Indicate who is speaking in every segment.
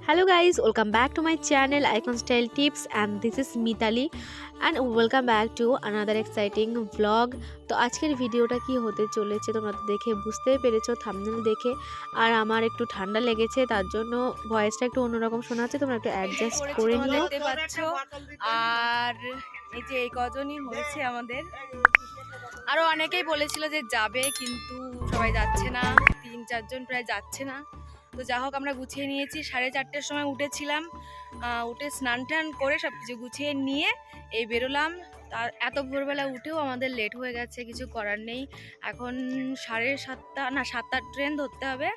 Speaker 1: Hello guys, welcome back to my channel Icon Style Tips, and this is Mitali and welcome back to another exciting vlog. তো আজকের ভিডিওটা কি হতে চলেছে তোমরা তো দেখে বুঝতেই পেরেছো থাম্বনেল দেখে। আর আমার একটু ঠান্ডা লেগেছে, তার জন্য ভয়েসটা একটু অন্যরকম শোনা যাচ্ছে, তোমরা একটু অ্যাডজাস্ট করে নিও।
Speaker 2: আর এই যে এই কজনই হয়েছে আমাদের, আরো অনেকেই বলেছিল যে যাবে কিন্তু সবাই যাচ্ছে না, 3-4 জন প্রায় যাচ্ছে না। তো যা হোক আমরা গুছিয়ে নিয়েছি, 4:30টার সময় উঠেছিলাম, উঠে স্নান টান করে সব কিছু গুছিয়ে নিয়ে এই বেরোলাম। তার এত ভোরবেলা উঠেও আমাদের লেট হয়ে গেছে, কিছু করার নেই। এখন 7:30 না 7টার ট্রেন ধরতে হবে,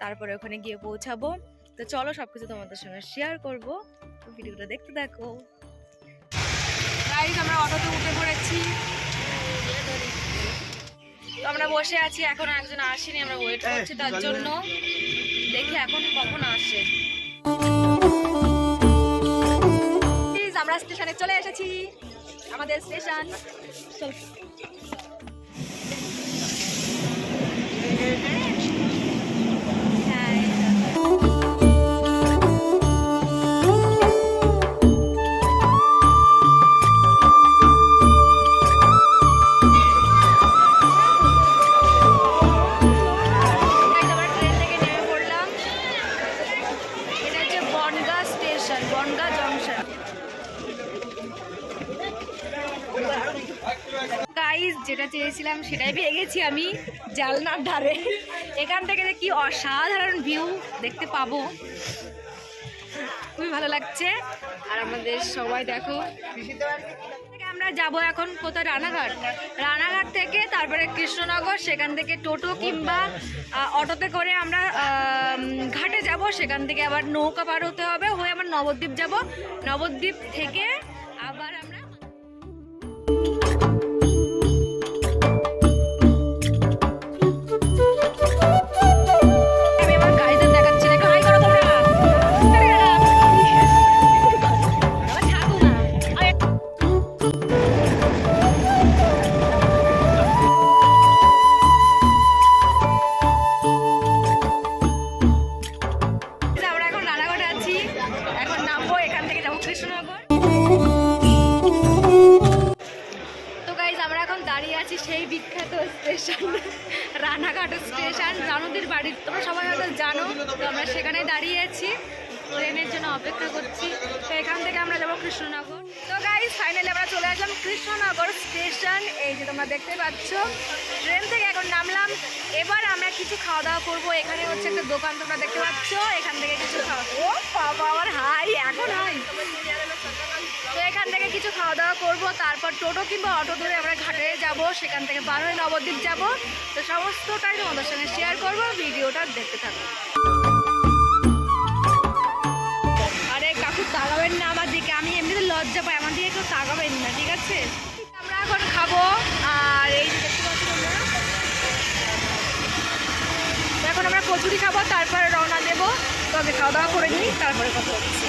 Speaker 2: তারপরে ওখানে গিয়ে পৌঁছাবো। তো চলো সব কিছু তোমাদের সঙ্গে শেয়ার করবো, ভিডিওটা দেখতে দেখো। গাইস আমরা অটোতে উঠে পড়েছি, আমরা বসে আছি, এখন একজন আসেনি, আমরা ওয়েট করছি তার জন্য। দেখি এখন কখন আসে। আমরা স্টেশনে চলে এসেছি, আমাদের স্টেশন। চল যেটা চেয়েছিলাম সেটাই পেয়ে গেছি আমি, জালনার ধারে। এখান থেকে যে কি অসাধারণ ভিউ দেখতে পাবো, খুবই ভালো লাগছে। আর আমাদের সবাই দেখো, আমরা যাব এখন কোথায়, রানাঘাট। রানাঘাট থেকে তারপরে কৃষ্ণনগর, সেখান থেকে টোটো কিংবা অটোতে করে আমরা ঘাটে যাব, সেখান থেকে আবার নৌকা পার হতে হবে, হয়ে আবার নবদ্বীপ যাব। নবদ্বীপ থেকে আবার আমরা সেই বিখ্যাত স্টেশন রানাঘাট স্টেশন, রানুদির বাড়ি। তোমরা সবাই হয়তো জানো, তো আমরা সেখানে দাঁড়িয়ে আছি, ট্রেনের জন্য অপেক্ষা করছি। তো এখান থেকে আমরা যাবো কৃষ্ণনগর। তো গাইস ফাইনালি আমরা চলে আসলাম কৃষ্ণনগর স্টেশন। এই যে তোমরা দেখতে পাচ্ছ, ট্রেন থেকে এখন নামলাম। এবার আমরা কিছু খাওয়া দাওয়া করবো। এখানে হচ্ছে একটা দোকান, তোমরা দেখতে পাচ্ছ, এখান থেকে কিছু খাওয়া। ও বাবা, আমার হাই এখন হাই। তো এখান থেকে কিছু খাওয়া দাওয়া করবো, তারপর টোটো কিংবা অটো ধরে আমরা ঘাটে যাব, সেখান থেকে পার হয়ে নবদ্বীপ যাব। তো সমস্তটাই তোমাদের সঙ্গে শেয়ার করবো, ভিডিওটা দেখতে থাকো। আরে কাকু তাকাবেন না আমার দিকে, আমি এমনিতে লজ্জা পাই, আমার দিকে কেউ তাকাবেন না, ঠিক আছে? আমরা এখন খাবো। আর এই যে দেখতে পাচ্ছি তোমরা, এখন আমরা কচুরি খাবো, তারপরে রওনা দেবো। তো আগে খাওয়া দাওয়া করে নিই, তারপরে কথা হচ্ছে।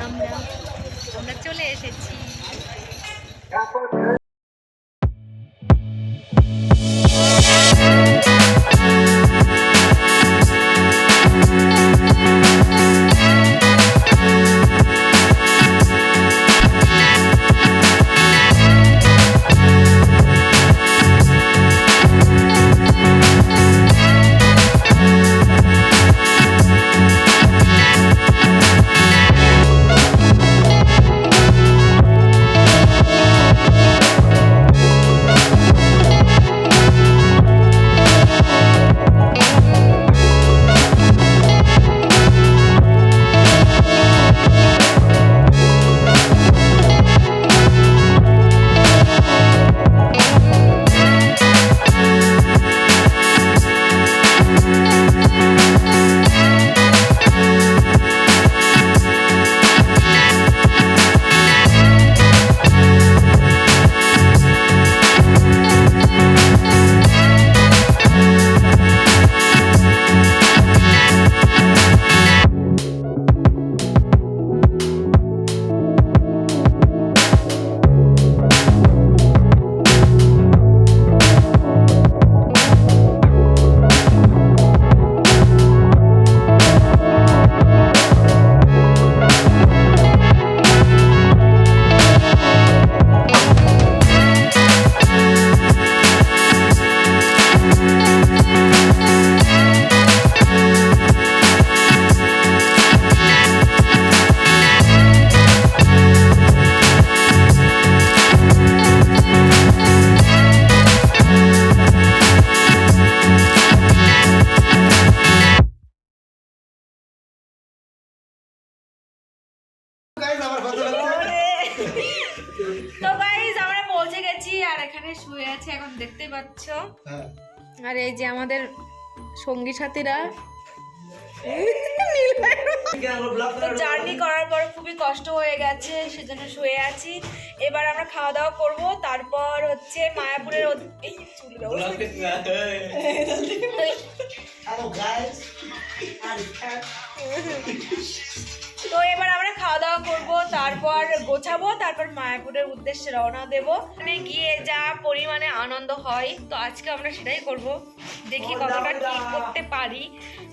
Speaker 2: আমরা এখানে শুয়ে আছে এখন দেখতে পাচ্ছ। আর এই যে আমাদের সঙ্গী সাথীরা জার্নি করার পর খুবই কষ্ট হয়ে গেছে, সেজন্য শুয়ে আছি। এবার আমরা খাওয়া দাওয়া করব, তারপর হচ্ছে মায়াপুরের এই চুলের অবস্থা। তো এবার আমরা খাওয়া দাওয়া করব, তারপর গোছাবো, তারপর মায়াপুরের উদ্দেশ্যে রওনা দেবো। মানে গিয়ে যা পরিমাণে আনন্দ হয়, তো আজকে আমরা সেটাই করব। দেখি কতটা কি করতে পারি।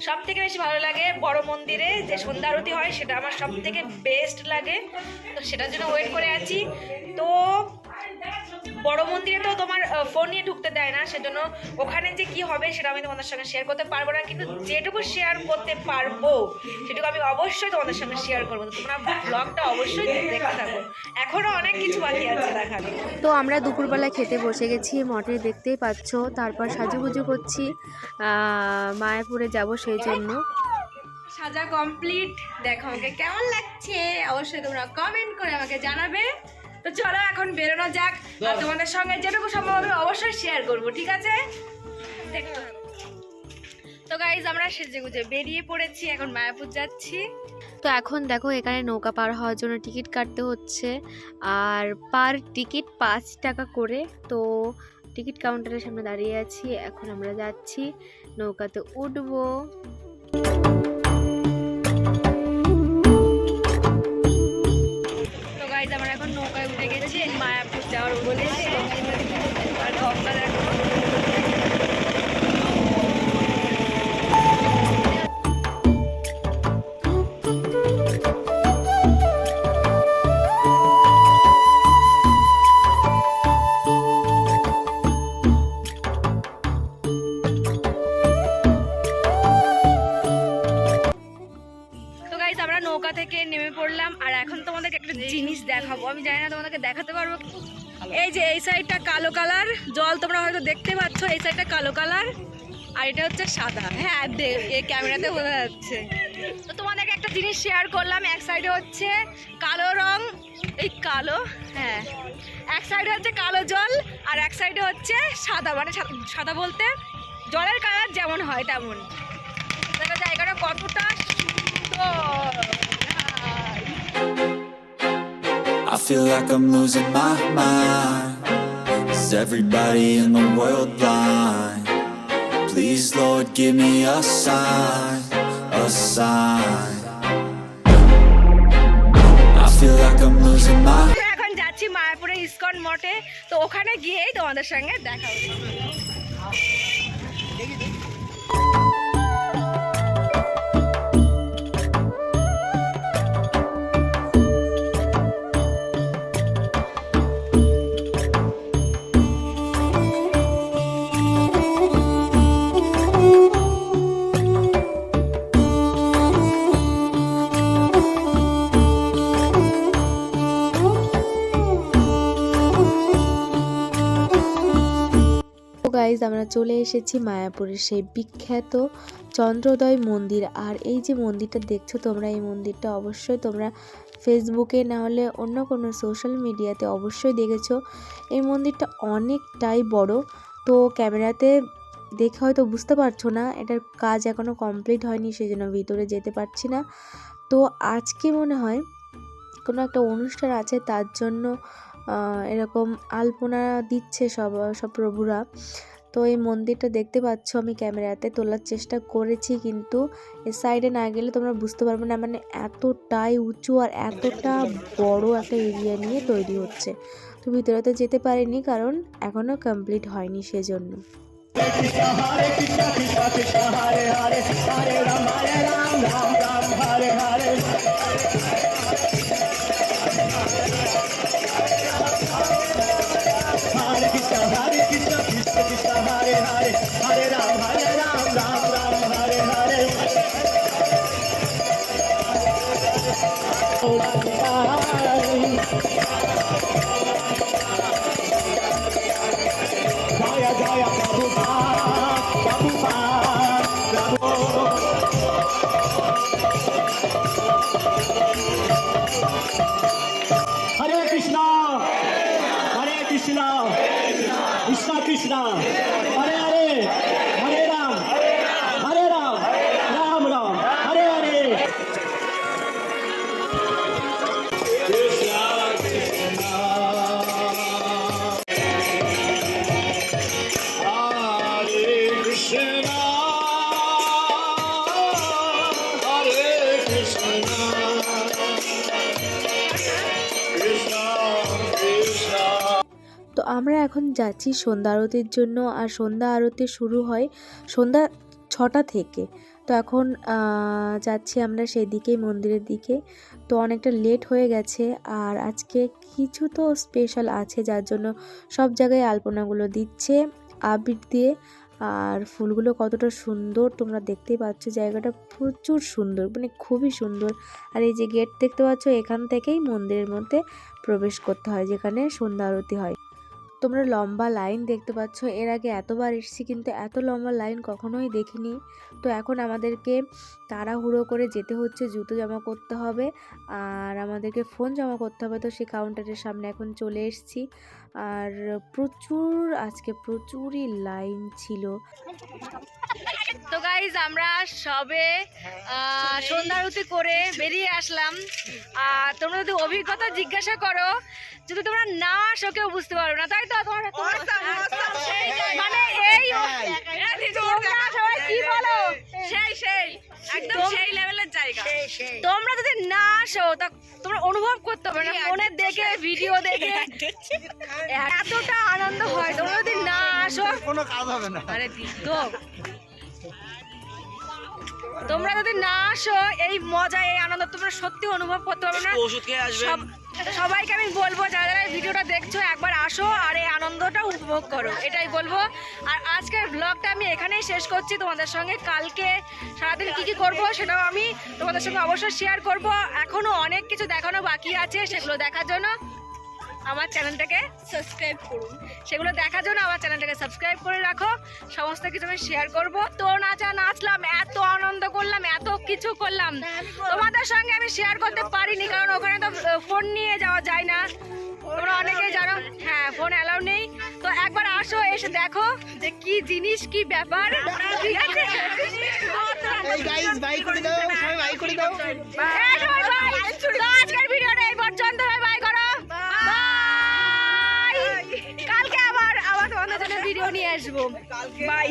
Speaker 2: সব থেকে বেশি ভালো লাগে বড় মন্দিরে যে সন্ধ্যা আরতি হয়, সেটা আমার সব থেকে বেস্ট লাগে। তো সেটার জন্য ওয়েট করে আছি। তো বড় মন্দিরে তো তোমার ফোন নিয়ে ঢুকতে দেয় না, সেজন্য ওখানে যে কি হবে সেটা আমি তোমাদের সঙ্গে শেয়ার করতে পারবো না, কিন্তু যেটুকু শেয়ার করতে পারবো সেটুকু আমি অবশ্যই তোমাদের সঙ্গে শেয়ার করবো। তোমরা ব্লগটা অবশ্যই দেখতে থাকো, এখনো অনেক কিছু বাকি আছে দেখার।
Speaker 1: তো আমরা দুপুরবেলা খেতে বসে গেছি, মঠে দেখতেই পাচ্ছ। তারপর সাজুগুজু করছি, মায়াপুরে যাব সেই জন্য।
Speaker 2: সাজা কমপ্লিট। দেখো আমাকে কেমন লাগছে অবশ্যই তোমরা কমেন্ট করে আমাকে জানাবে। তো চলো এখন বেরোনো যাক, আর তোমাদের সঙ্গে যেটুকু সম্ভব হবে অবশ্যই শেয়ার করবো, ঠিক আছে? তো গাইজ আমরা সেজেগুজে বেরিয়ে পড়েছি, এখন মায়াপুর যাচ্ছি।
Speaker 1: তো এখন দেখো এখানে নৌকা পার হওয়ার জন্য টিকিট কাটতে হচ্ছে, আর পার টিকিট 5 টাকা করে। তো টিকিট কাউন্টারের সামনে দাঁড়িয়ে আছি, এখন আমরা যাচ্ছি, নৌকাতে উঠবো।
Speaker 2: তো গাইজ আমরা এখন নৌকায় উঠে গেছি মায়াপুর যাওয়ার উদ্দেশ্যে। আর গঙ্গা দেখো। আমরা নৌকা থেকে নেমে পড়লাম, আর এখন তোমাদেরকে একটা জিনিস দেখাবো। আমি জানি না তোমাদেরকে দেখাতে পারবো। এই যে এই সাইডটা কালো কালার জল, তোমরা হয়তো দেখতে পাচ্ছ। এই সাইডটা কালো কালার আর এটা হচ্ছে সাদা। হ্যাঁ, এই ক্যামেরাতে বোঝা যাচ্ছে। তো তোমাদেরকে একটা জিনিস শেয়ার করলাম। এক সাইডে হচ্ছে কালো রং, এই কালো, হ্যাঁ, এক সাইডে হচ্ছে কালো জল আর এক সাইডে হচ্ছে সাদা। মানে সাদা বলতে জলের কালার যেমন হয় তেমন। দেখো জায়গাটা কতটা
Speaker 3: I feel like I'm losing my mind. Is everybody in the world blind? Please, Lord, give me a sign, a sign. I feel like I'm losing my mind.
Speaker 2: এখন যাচ্ছি মায়াপুরের ইসকন মঠে, তো ওখানে গিয়েই তোমাদের সঙ্গে দেখা হবে।
Speaker 1: গাইজ আমরা চলে এসেছি মায়াপুরের সেই বিখ্যাত চন্দ্রোদয় মন্দির। আর এই যে মন্দিরটা দেখছো তোমরা, এই মন্দিরটা অবশ্যই তোমরা ফেসবুকে না হলে অন্য কোনো সোশ্যাল মিডিয়াতে অবশ্যই দেখেছো। এই মন্দিরটা অনেকটাই বড়, তো ক্যামেরাতে দেখে হয়তো বুঝতে পারছো না, এটার কাজ এখনও কমপ্লিট হয়নি, সেই জন্য ভিতরে যেতে পারছি না। তো আজকে মনে হয় কোনো একটা অনুষ্ঠান আছে, তার জন্য এরকম আলপনা দিচ্ছে সব প্রভুরা। তো এই মন্দিরটা দেখতে পাচ্ছ, আমি ক্যামেরাতে তোলার চেষ্টা করেছি, কিন্তু এর সাইডে না গেলে তোমরা বুঝতে পারবে না। মানে এতটাই উঁচু আর এতটা বড় একটা এরিয়া নিয়ে তৈরি হচ্ছে। তো ভিতরে তো যেতে পারিনি, কারণ এখনও কমপ্লিট হয়নি, সেজন্য।
Speaker 4: Hare Krishna, Hare Krishna.
Speaker 1: আমরা এখন যাচ্ছি সন্ধ্যা আরতির জন্য, আর সন্ধ্যা আরতি শুরু হয় সন্ধ্যা 6টা থেকে। তো এখন যাচ্ছি আমরা সেদিকেই, মন্দিরের দিকে। তো অনেকটা লেট হয়ে গেছে, আর আজকে কিছু তো স্পেশাল আছে যার জন্য সব জায়গায় আলপনাগুলো দিচ্ছে আবির দিয়ে। আর ফুলগুলো কতটা সুন্দর তোমরা দেখতেই পাচ্ছ, জায়গাটা প্রচুর সুন্দর, মানে খুবই সুন্দর। আর এই যে গেট দেখতে পাচ্ছ, এখান থেকেই মন্দিরের মধ্যে প্রবেশ করতে হয় যেখানে সন্ধ্যা আরতি হয়। তোমরা লম্বা লাইন দেখতে পাচ্ছ, এর আগে এতবার এসেছি কিন্তু এত লম্বা লাইন কখনোই দেখিনি। তো এখন আমাদেরকে তাড়াহুড়ো করে যেতে হচ্ছে, জুতো জমা করতে হবে আর আমাদেরকে ফোন জমা করতে হবে। তো সেই কাউন্টারের সামনে এখন চলে এসেছি, আর আজকে প্রচুরই লাইন ছিল।
Speaker 2: তো গাইজ আমরা সবে সন্ধ্যা আরতি করে বেরিয়ে আসলাম। আর তোমরা যদি অভিজ্ঞতা জিজ্ঞাসা করো, যদি তোমরা না আসো কেউ বুঝতে পারবে না, তাই তো? মানে এই তোমরা সবাই কি বলো, সেই একদম সেই লেভেলের জায়গা। তোমরা যদি না আসো তা তোমরা অনুভব করতে পারবে না, ফোনে দেখে ভিডিও দেখে এতটা আনন্দ হয়। তোমরা যদি না আসো
Speaker 4: কোনো কাজ হবে না।
Speaker 2: আরে তো তোমরা যদি না আসো এই মজা, এই আনন্দ তোমরা সত্যি অনুভব করতে পারবে না। সবাইকে আমি বলবো, যারা যারা ভিডিওটা দেখছো একবার আসো আর এই আনন্দটা উপভোগ করো, এটাই বলবো। আর আজকের ব্লগটা আমি এখানেই শেষ করছি তোমাদের সঙ্গে। কালকে সারাদিন কি কি করবো সেটাও আমি তোমাদের সঙ্গে অবশ্যই শেয়ার করব। এখনো অনেক কিছু দেখানো বাকি আছে, সেগুলো দেখার জন্য আমার চ্যানেলটাকে সাবস্ক্রাইব করুন। সেগুলো দেখার জন্য আমার চ্যানেলটাকে সাবস্ক্রাইব করে রাখো। সমস্ত কিছু আমি শেয়ার করবো। তো নাচলাম, এত আনন্দ করলাম, এত কিছু করলাম, তোমাদের সঙ্গে আমি শেয়ার করতে পারিনি, কারণ ওখানে তো ফোন নিয়ে যাওয়া যায় না, তোমরা অনেকেই জানো। হ্যাঁ, ফোন অ্যালাউ নেই। তো একবার আসো, এসে দেখো যে কি জিনিস, কি ব্যাপার। ঠিক আছে, আজকের ভিডিওটা এই পর্যন্ত। বাই করো, বাই। কালকে আবার তোমাদের জন্য ভিডিও নিয়ে আসবো। বাই।